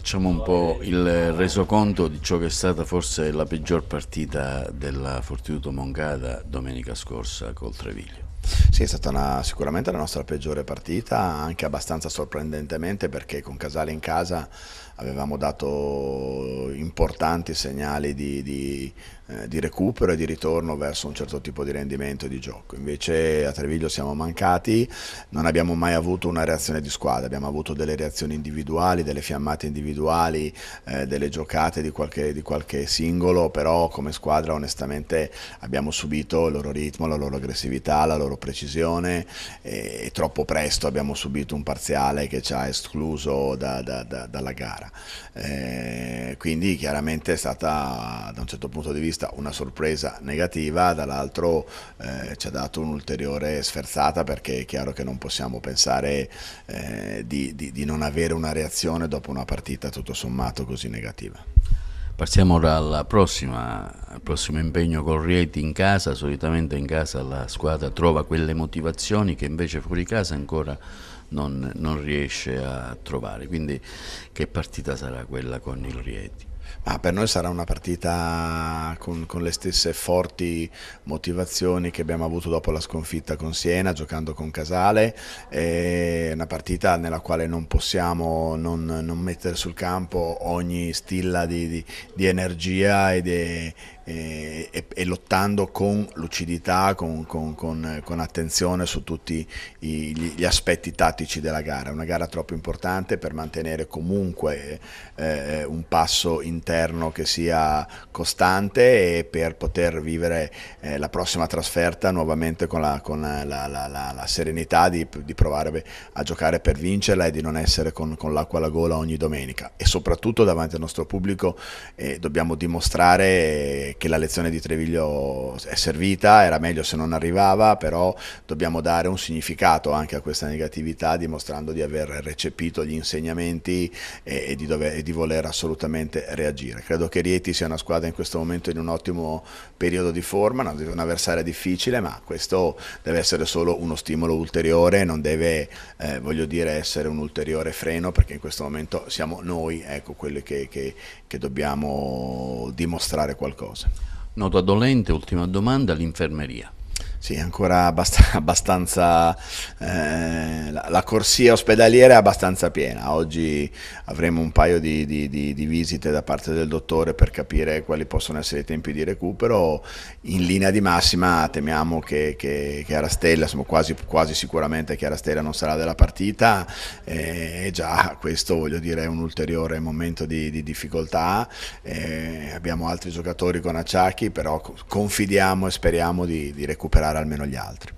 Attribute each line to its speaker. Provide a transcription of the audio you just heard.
Speaker 1: facciamo un po' il resoconto di ciò che è stata forse la peggior partita della Fortitudo Moncada domenica scorsa col Treviglio.
Speaker 2: Sì, è stata sicuramente la nostra peggiore partita, anche abbastanza sorprendentemente perché con Casale in casa avevamo dato importanti segnali di recupero e di ritorno verso un certo tipo di rendimento e di gioco. Invece a Treviglio siamo mancati, non abbiamo mai avuto una reazione di squadra, abbiamo avuto delle reazioni individuali, delle fiammate individuali, delle giocate di qualche singolo, però come squadra onestamente abbiamo subito il loro ritmo, la loro aggressività, la loro precisione e troppo presto abbiamo subito un parziale che ci ha escluso dalla gara. Quindi chiaramente è stata da un certo punto di vista una sorpresa negativa, dall'altro ci ha dato un'ulteriore sferzata perché è chiaro che non possiamo pensare di non avere una reazione dopo una partita tutto sommato così negativa.
Speaker 1: Passiamo ora al prossimo impegno con Rieti in casa. Solitamente in casa la squadra trova quelle motivazioni che invece fuori casa ancora non riesce a trovare. Quindi che partita sarà quella con il Rieti?
Speaker 2: Ma per noi sarà una partita con le stesse forti motivazioni che abbiamo avuto dopo la sconfitta con Siena, giocando con Casale, è una partita nella quale non possiamo non mettere sul campo ogni stilla di energia e lottando con lucidità, con attenzione su tutti gli aspetti tattici della gara. È una gara troppo importante per mantenere comunque un passo interno che sia costante e per poter vivere la prossima trasferta nuovamente con la serenità di provare a giocare per vincerla e di non essere con l'acqua alla gola ogni domenica, e soprattutto davanti al nostro pubblico dobbiamo dimostrare che la lezione di Treviglio è servita, era meglio se non arrivava, però dobbiamo dare un significato anche a questa negatività, dimostrando di aver recepito gli insegnamenti e di voler assolutamente reagire. Credo che Rieti sia una squadra in questo momento in un ottimo periodo di forma, un'avversaria difficile, ma questo deve essere solo uno stimolo ulteriore, non deve voglio dire essere un ulteriore freno, perché in questo momento siamo noi, ecco, quelli che dobbiamo dimostrare qualcosa.
Speaker 1: Nota dolente, ultima domanda, l'infermeria.
Speaker 2: Sì, ancora abbastanza, la corsia ospedaliera è abbastanza piena. Oggi avremo un paio di visite da parte del dottore per capire quali possono essere i tempi di recupero. In linea di massima temiamo che Arastella, siamo quasi sicuramente che Arastella non sarà della partita, e già questo, voglio dire, è un ulteriore momento di difficoltà. Abbiamo altri giocatori con acciacchi, però confidiamo e speriamo di recuperare almeno gli altri.